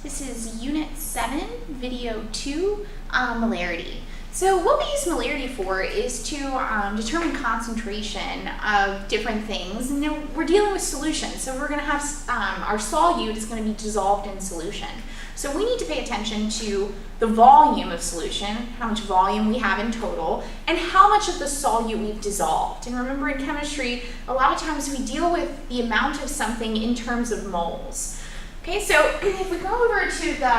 This is Unit 7, Video 2, Molarity. So what we use molarity for is to determine concentration of different things. And we're dealing with solutions, so we're going to have our solute is going to be dissolved in solution. So we need to pay attention to the volume of solution, how much volume we have in total, and how much of the solute we've dissolved. And remember, in chemistry, a lot of times we deal with the amount of something in terms of moles. Okay, so if we go over to the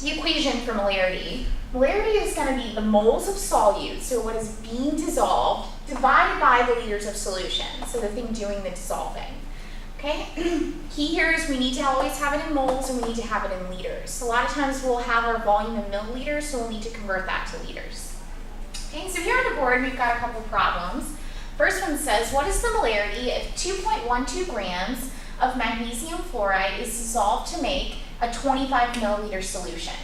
equation for molarity, molarity is going to be the moles of solute, so what is being dissolved, divided by the liters of solution, so the thing doing the dissolving. Okay, key here is we need to always have it in moles and we need to have it in liters. A lot of times we'll have our volume in milliliters, so we'll need to convert that to liters. Okay, so here on the board we've got a couple problems. First one says, what is the molarity if 2.12 grams of magnesium fluoride is dissolved to make a 25 milliliter solution?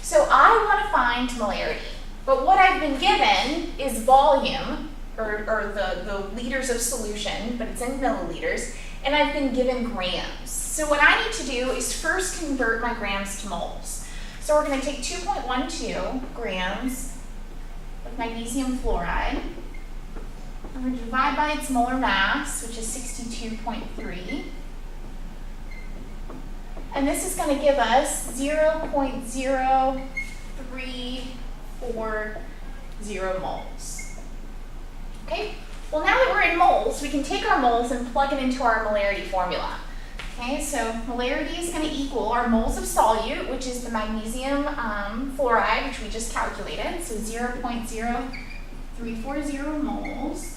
So I want to find molarity, but what I've been given is volume, or the liters of solution, but it's in milliliters, and I've been given grams. So what I need to do is first convert my grams to moles. So we're going to take 2.12 grams of magnesium fluoride, and we're going to divide by its molar mass, which is 62.3. And this is going to give us 0.0340 moles. Okay? Well, now that we're in moles, we can take our moles and plug it into our molarity formula. Okay, so molarity is going to equal our moles of solute, which is the magnesium fluoride, which we just calculated, so 0.0340 moles.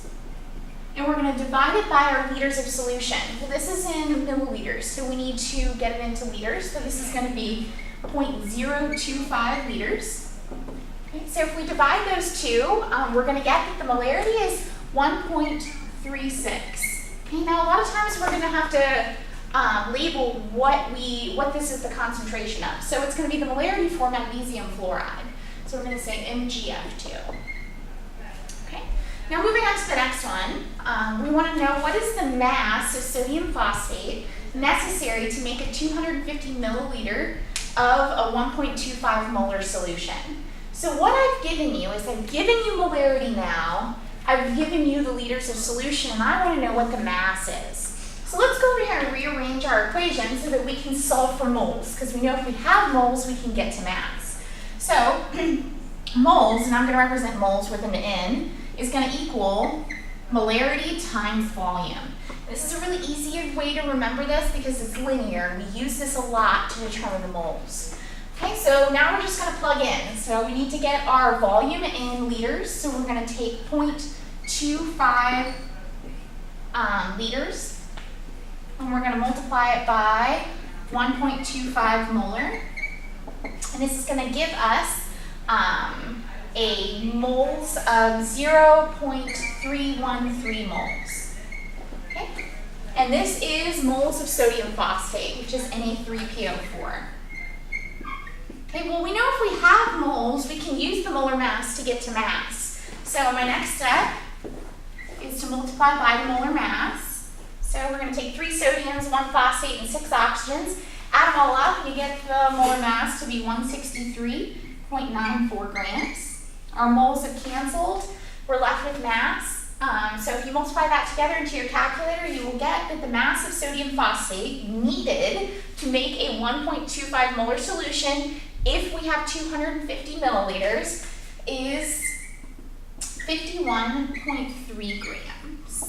And we're going to divide it by our liters of solution. Well, this is in milliliters, so we need to get it into liters. So this is going to be 0.025 liters. Okay, so if we divide those two, we're going to get that the molarity is 1.36. Okay, now a lot of times we're going to have to label what this is the concentration of. So it's going to be the molarity for magnesium fluoride. So we're going to say MgF2. Now moving on to the next one, we want to know what is the mass of sodium phosphate necessary to make a 250 milliliter of a 1.25 molar solution. So what I've given you is I've given you molarity now, I've given you the liters of solution, and I want to know what the mass is. So let's go over here and rearrange our equation so that we can solve for moles, because we know if we have moles, we can get to mass. So moles, and I'm going to represent moles with an N, is going to equal molarity times volume. This is a really easy way to remember this because it's linear. We use this a lot to determine the moles. Okay, so now we're just going to plug in. So we need to get our volume in liters, so we're going to take 0.25 liters, and we're going to multiply it by 1.25 molar, and this is going to give us a moles of 0.313 moles. Okay? And this is moles of sodium phosphate, which is Na3PO4. Okay, well, we know if we have moles, we can use the molar mass to get to mass. So my next step is to multiply by the molar mass. So we're going to take 3 sodiums, 1 phosphate, and 6 oxygens. Add them all up, and you get the molar mass to be 163.94 grams. Our moles have canceled. We're left with mass. So if you multiply that together into your calculator, you will get that the mass of sodium phosphate needed to make a 1.25 molar solution, if we have 250 milliliters, is 51.3 grams.